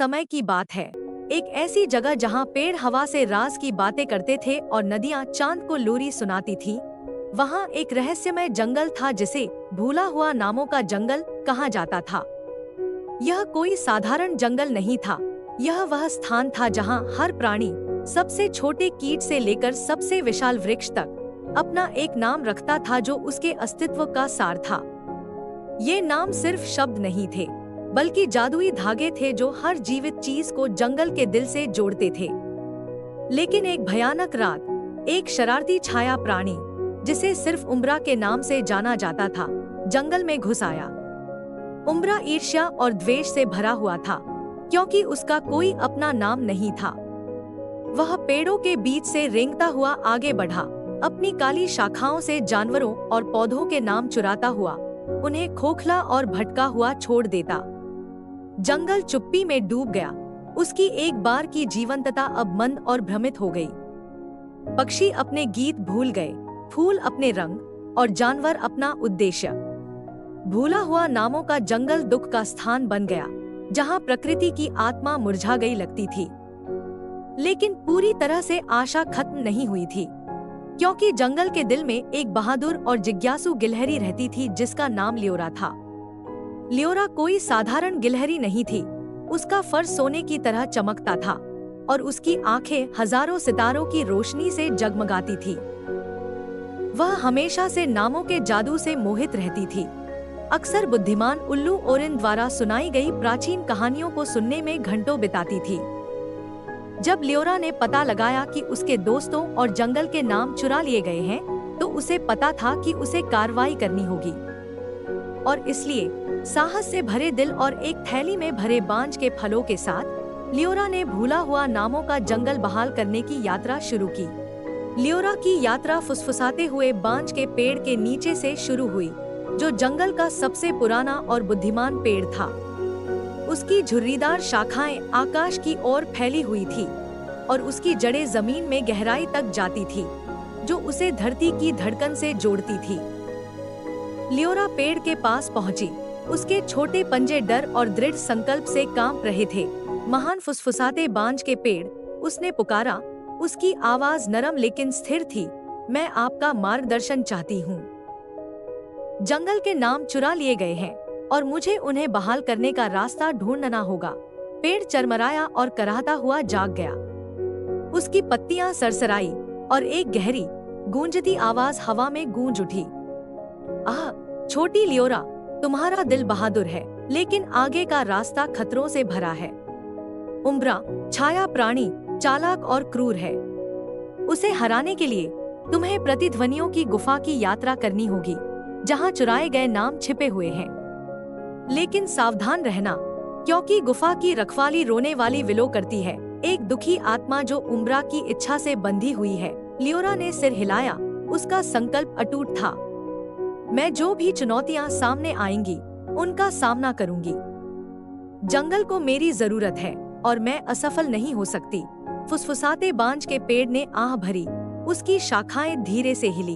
समय की बात है। एक ऐसी जगह जहाँ पेड़ हवा से राज की बातें करते थे और नदियाँ चांद को लोरी सुनाती थी। वहाँ एक रहस्यमय जंगल था जिसे भूला हुआ नामों का जंगल कहा जाता था। यह कोई साधारण जंगल नहीं था। यह वह स्थान था जहाँ हर प्राणी, सबसे छोटे कीट से लेकर सबसे विशाल वृक्ष तक, अपना एक नाम रखता था जो उसके अस्तित्व का सार था। ये नाम सिर्फ शब्द नहीं थे, बल्कि जादुई धागे थे जो हर जीवित चीज को जंगल के दिल से जोड़ते थे। लेकिन एक भयानक रात, एक शरारती छाया प्राणी, जिसे सिर्फ उम्ब्रा के नाम से जाना जाता था, जंगल में घुस आया। उम्ब्रा ईर्ष्या और द्वेष से भरा हुआ था, क्योंकि उसका कोई अपना नाम नहीं था। वह पेड़ों के बीच से रेंगता हुआ आगे बढ़ा, अपनी काली शाखाओं से जानवरों और पौधों के नाम चुराता हुआ, उन्हें खोखला और भटका हुआ छोड़ देता। जंगल चुप्पी में डूब गया। उसकी एक बार की जीवंतता अब मंद और भ्रमित हो गई। पक्षी अपने गीत भूल गए, फूल अपने रंग और जानवर अपना उद्देश्य। भूला हुआ नामों का जंगल दुख का स्थान बन गया, जहां प्रकृति की आत्मा मुरझा गई लगती थी। लेकिन पूरी तरह से आशा खत्म नहीं हुई थी, क्योंकि जंगल के दिल में एक बहादुर और जिज्ञासु गिलहरी रहती थी जिसका नाम लियोरा था। लियोरा कोई साधारण गिलहरी नहीं थी। उसका फर सोने की तरह चमकता था और उसकी आंखें हजारों सितारों की रोशनी से जगमगाती थी। वह हमेशा से नामों के जादू से मोहित रहती थी। अक्सर बुद्धिमान उल्लू ओरिन द्वारा सुनाई गई प्राचीन कहानियों को सुनने में घंटों बिताती थी। जब लियोरा ने पता लगाया कि उसके दोस्तों और जंगल के नाम चुरा लिए गए हैं, तो उसे पता था कि उसे कार्रवाई करनी होगी। और इसलिए साहस से भरे दिल और एक थैली में भरे बांज के फलों के साथ लियोरा ने भूला हुआ नामों का जंगल बहाल करने की यात्रा शुरू की। लियोरा की यात्रा फुसफुसाते हुए बांज के पेड़ के नीचे से शुरू हुई, जो जंगल का सबसे पुराना और बुद्धिमान पेड़ था। उसकी झुर्रीदार शाखाएं आकाश की ओर फैली हुई थी और उसकी जड़ें जमीन में गहराई तक जाती थी, जो उसे धरती की धड़कन से जोड़ती थी। लियोरा पेड़ के पास पहुंची। उसके छोटे पंजे डर और दृढ़ संकल्प से कांप रहे थे। महान फुसफुसाते बांज के पेड़, उसने पुकारा। उसकी आवाज नरम लेकिन स्थिर थी। मैं आपका मार्गदर्शन चाहती हूँ। जंगल के नाम चुरा लिए गए हैं और मुझे उन्हें बहाल करने का रास्ता ढूंढना होगा। पेड़ चरमराया और कराहता हुआ जाग गया। उसकी पत्तियां सरसराई और एक गहरी गूंजती आवाज हवा में गूंज उठी। आह, छोटी लियोरा, तुम्हारा दिल बहादुर है, लेकिन आगे का रास्ता खतरों से भरा है। उम्ब्रा, छाया प्राणी, चालाक और क्रूर है। उसे हराने के लिए तुम्हें प्रतिध्वनियों की गुफा की यात्रा करनी होगी, जहां चुराए गए नाम छिपे हुए हैं। लेकिन सावधान रहना, क्योंकि गुफा की रखवाली रोने वाली विलो करती है, एक दुखी आत्मा जो उम्ब्रा की इच्छा से बंधी हुई है। लियोरा ने सिर हिलाया। उसका संकल्प अटूट था। मैं जो भी चुनौतियां सामने आएंगी, उनका सामना करूंगी। जंगल को मेरी जरूरत है और मैं असफल नहीं हो सकती। फुसफुसाते बांज के पेड़ ने आह भरी। उसकी शाखाएं धीरे से हिली।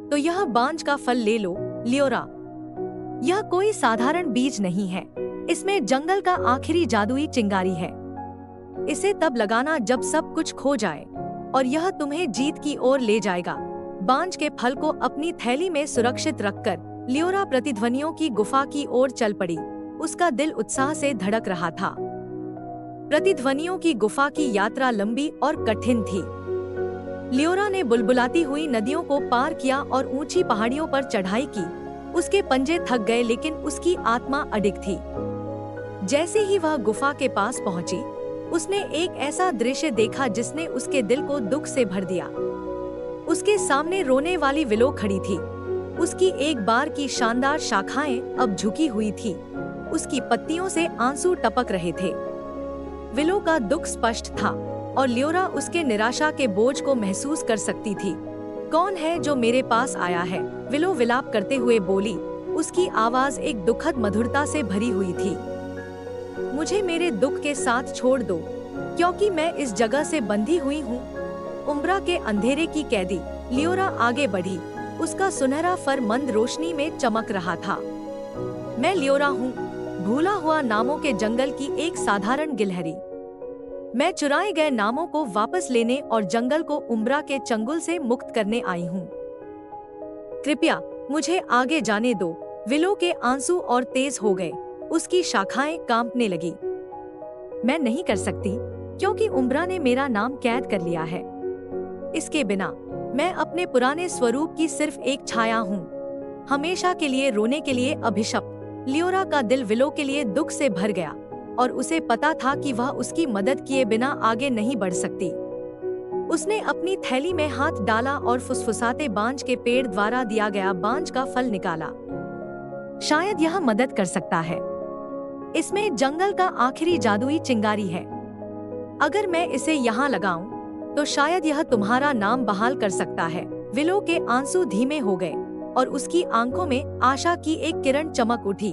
तो यह बांज का फल ले लो, लियोरा। यह कोई साधारण बीज नहीं है। इसमें जंगल का आखिरी जादुई चिंगारी है। इसे तब लगाना जब सब कुछ खो जाए, और यह तुम्हें जीत की ओर ले जाएगा। बांज के फल को अपनी थैली में सुरक्षित रखकर लियोरा प्रतिध्वनियों की गुफा की ओर चल पड़ी। उसका दिल उत्साह से धड़क रहा था। प्रतिध्वनियों की गुफा की यात्रा लंबी और कठिन थी। लियोरा ने बुलबुलाती हुई नदियों को पार किया और ऊंची पहाड़ियों पर चढ़ाई की। उसके पंजे थक गए, लेकिन उसकी आत्मा अडिग थी। जैसे ही वह गुफा के पास पहुंची, उसने एक ऐसा दृश्य देखा जिसने उसके दिल को दुख से भर दिया। उसके सामने रोने वाली विलो खड़ी थी। उसकी एक बार की शानदार शाखाएं अब झुकी हुई थी। उसकी पत्तियों से आंसू टपक रहे थे। विलो का दुख स्पष्ट था और लियोरा उसके निराशा के बोझ को महसूस कर सकती थी। कौन है जो मेरे पास आया है? विलो विलाप करते हुए बोली। उसकी आवाज एक दुखद मधुरता से भरी हुई थी। मुझे मेरे दुख के साथ छोड़ दो, क्योंकि मैं इस जगह से बंधी हुई हूँ। उम्ब्रा के अंधेरे की कैदी। लियोरा आगे बढ़ी। उसका सुनहरा फर मंद रोशनी में चमक रहा था। मैं लियोरा हूँ, भूला हुआ नामों के जंगल की एक साधारण गिलहरी। मैं चुराए गए नामों को वापस लेने और जंगल को उम्ब्रा के चंगुल से मुक्त करने आई हूँ। कृपया मुझे आगे जाने दो। विलो के आंसू और तेज हो गए, उसकी शाखाएं कांपने लगी। मैं नहीं कर सकती, क्योंकि उम्ब्रा ने मेरा नाम कैद कर लिया है। इसके बिना मैं अपने पुराने स्वरूप की सिर्फ एक छाया हूँ, हमेशा के लिए रोने के लिए अभिशप्त। लियोरा का दिल विलो के लिए दुख से भर गया और उसे पता था कि वह उसकी मदद किए बिना आगे नहीं बढ़ सकती। उसने अपनी थैली में हाथ डाला और फुसफुसाते बांज के पेड़ द्वारा दिया गया बांज का फल निकाला। शायद यह मदद कर सकता है। इसमें जंगल का आखिरी जादुई चिंगारी है। अगर मैं इसे यहाँ लगाऊं, तो शायद यह तुम्हारा नाम बहाल कर सकता है। विलो के आंसू धीमे हो गए और उसकी आंखों में आशा की एक किरण चमक उठी।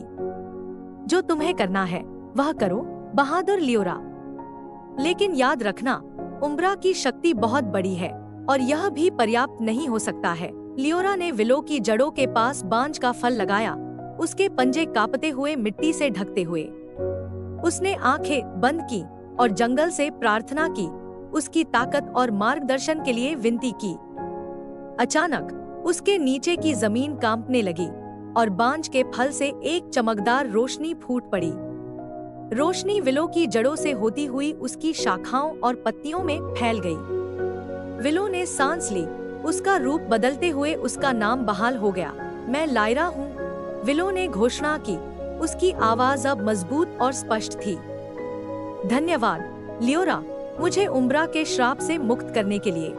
जो तुम्हें करना है वह करो, बहादुर लियोरा। लेकिन याद रखना, उम्ब्रा की शक्ति बहुत बड़ी है और यह भी पर्याप्त नहीं हो सकता है। लियोरा ने विलो की जड़ों के पास बांज का फल लगाया, उसके पंजे कांपते हुए मिट्टी से ढकते हुए। उसने आंखें बंद की और जंगल से प्रार्थना की, उसकी ताकत और मार्गदर्शन के लिए विनती की। अचानक उसके नीचे की जमीन कांपने लगी और बांज के फल से एक चमकदार रोशनी फूट पड़ी। रोशनी विलो की जड़ों से होती हुई उसकी शाखाओं और पत्तियों में फैल गई। विलो ने सांस ली, उसका रूप बदलते हुए उसका नाम बहाल हो गया। मैं लायरा हूँ, विलो ने घोषणा की। उसकी आवाज अब मजबूत और स्पष्ट थी। धन्यवाद लियोरा, मुझे उम्ब्रा के श्राप से मुक्त करने के लिए।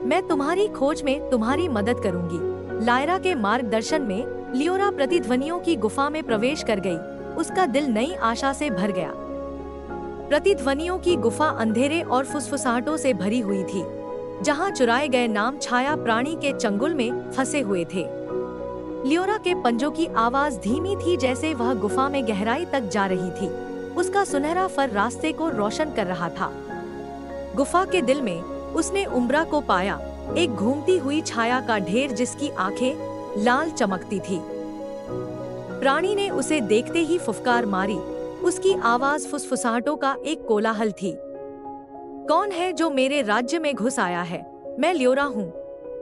मैं तुम्हारी खोज में तुम्हारी मदद करूंगी। लायरा के मार्गदर्शन में लियोरा प्रतिध्वनियों की गुफा में प्रवेश कर गई। उसका दिल नई आशा से भर गया। प्रतिध्वनियों की गुफा अंधेरे और फुसफुसाहटों से भरी हुई थी, जहां चुराए गए नाम छाया प्राणी के चंगुल में फंसे हुए थे। लियोरा के पंजों की आवाज धीमी थी, जैसे वह गुफा में गहराई तक जा रही थी। उसका सुनहरा फर रास्ते को रोशन कर रहा था। गुफा के दिल में उसने उम्ब्रा को पाया, एक घूमती हुई छाया का ढेर जिसकी आंखें लाल चमकती थी। प्राणी ने उसे देखते ही फुफकार मारी। उसकी आवाज फुसफुसाहटों का एक कोलाहल थी। कौन है जो मेरे राज्य में घुस आया है? मैं लियोरा हूँ,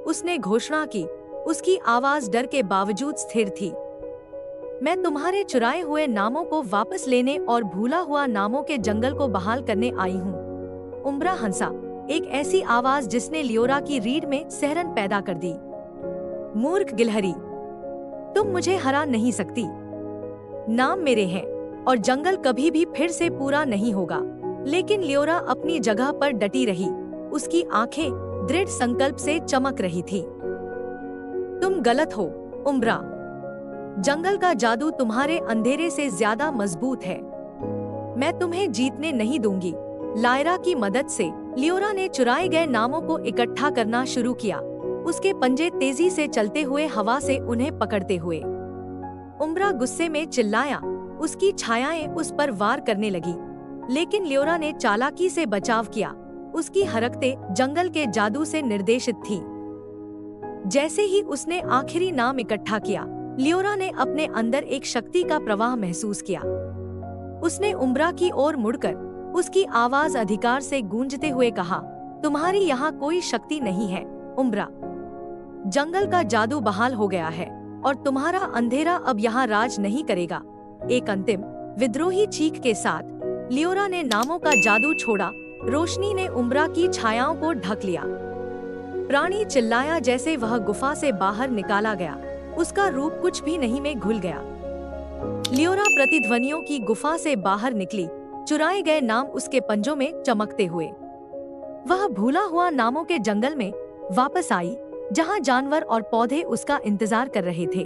उसने घोषणा की। उसकी आवाज डर के बावजूद स्थिर थी। मैं तुम्हारे चुराए हुए नामों को वापस लेने और भूला हुआ नामों के जंगल को बहाल करने आई हूँ। उम्ब्रा हंसा, एक ऐसी आवाज जिसने लियोरा की रीढ़ में सहरन पैदा कर दी। मूर्ख गिलहरी, तुम मुझे हरा नहीं सकती। नाम मेरे हैं और जंगल कभी भी फिर से पूरा नहीं होगा। लेकिन लियोरा अपनी जगह पर डटी रही। उसकी आंखें दृढ़ संकल्प से चमक रही थी। तुम गलत हो उम्ब्रा, जंगल का जादू तुम्हारे अंधेरे से ज्यादा मजबूत है। मैं तुम्हें जीतने नहीं दूंगी। लायरा की मदद से लियोरा ने चुराए गए नामों को इकट्ठा करना शुरू किया, उसके पंजे तेजी से चलते हुए हवा से उन्हें पकड़ते हुए। उम्ब्रा गुस्से में चिल्लाया, उसकी छायाएं उस पर वार करने लगी। लेकिन लियोरा ने चालाकी से बचाव किया। उसकी हरकतें जंगल के जादू से निर्देशित थीं। जैसे ही उसने आखिरी नाम इकट्ठा किया, लियोरा ने अपने अंदर एक शक्ति का प्रवाह महसूस किया। उसने उम्ब्रा की ओर मुड़कर उसकी आवाज अधिकार से गूंजते हुए कहा, तुम्हारी यहाँ कोई शक्ति नहीं है उम्ब्रा। जंगल का जादू बहाल हो गया है और तुम्हारा अंधेरा अब यहाँ राज नहीं करेगा। एक अंतिम विद्रोही चीख के साथ लियोरा ने नामों का जादू छोड़ा। रोशनी ने उम्ब्रा की छायाओं को ढक लिया। प्राणी चिल्लाया जैसे वह गुफा से बाहर निकाला गया। उसका रूप कुछ भी नहीं में घुल गया। लियोरा प्रतिध्वनियों की गुफा से बाहर निकली, चुराए गए नाम उसके पंजों में चमकते हुए। वह भूला हुआ नामों के जंगल में वापस आई, जहां जानवर और पौधे उसका इंतजार कर रहे थे।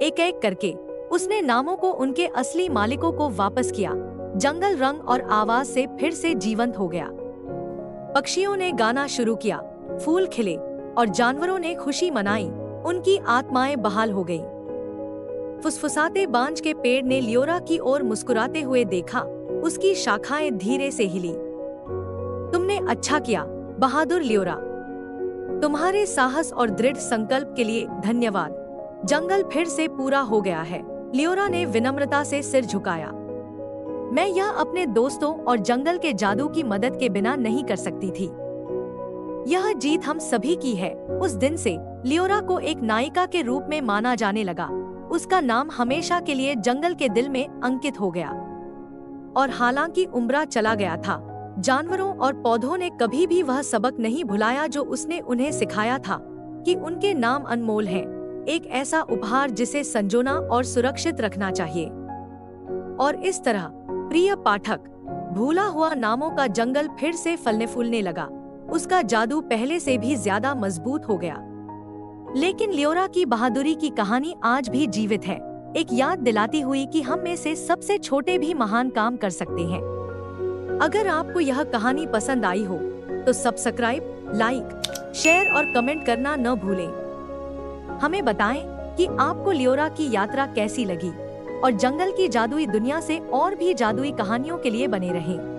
एक एक करके उसने नामों को उनके असली मालिकों को वापस किया। जंगल रंग और आवाज से फिर से जीवंत हो गया। पक्षियों ने गाना शुरू किया, फूल खिले और जानवरों ने खुशी मनाई। उनकी आत्माएं बहाल हो गईं। फुसफुसाते बांज के पेड़ ने लियोरा की ओर मुस्कुराते हुए देखा। उसकी शाखाएं धीरे से हिली। तुमने अच्छा किया बहादुर लियोरा, तुम्हारे साहस और दृढ़ संकल्प के लिए धन्यवाद। जंगल फिर से पूरा हो गया है। लियोरा ने विनम्रता से सिर झुकाया। मैं यह अपने दोस्तों और जंगल के जादू की मदद के बिना नहीं कर सकती थी। यह जीत हम सभी की है। उस दिन से लियोरा को एक नायिका के रूप में माना जाने लगा। उसका नाम हमेशा के लिए जंगल के दिल में अंकित हो गया। और हालांकि उम्र चला गया था, जानवरों और पौधों ने कभी भी वह सबक नहीं भुलाया जो उसने उन्हें सिखाया था कि उनके नाम अनमोल हैं, एक ऐसा उपहार जिसे संजोना और सुरक्षित रखना चाहिए। और इस तरह प्रिय पाठक, भूला हुआ नामों का जंगल फिर से फलने फूलने लगा। उसका जादू पहले से भी ज्यादा मजबूत हो गया। लेकिन लियोरा की बहादुरी की कहानी आज भी जीवित है, एक याद दिलाती हुई कि हम में से सबसे छोटे भी महान काम कर सकते हैं। अगर आपको यह कहानी पसंद आई हो तो सब्सक्राइब, लाइक, शेयर और कमेंट करना न भूलें। हमें बताएं कि आपको लियोरा की यात्रा कैसी लगी और जंगल की जादुई दुनिया से और भी जादुई कहानियों के लिए बने रहें।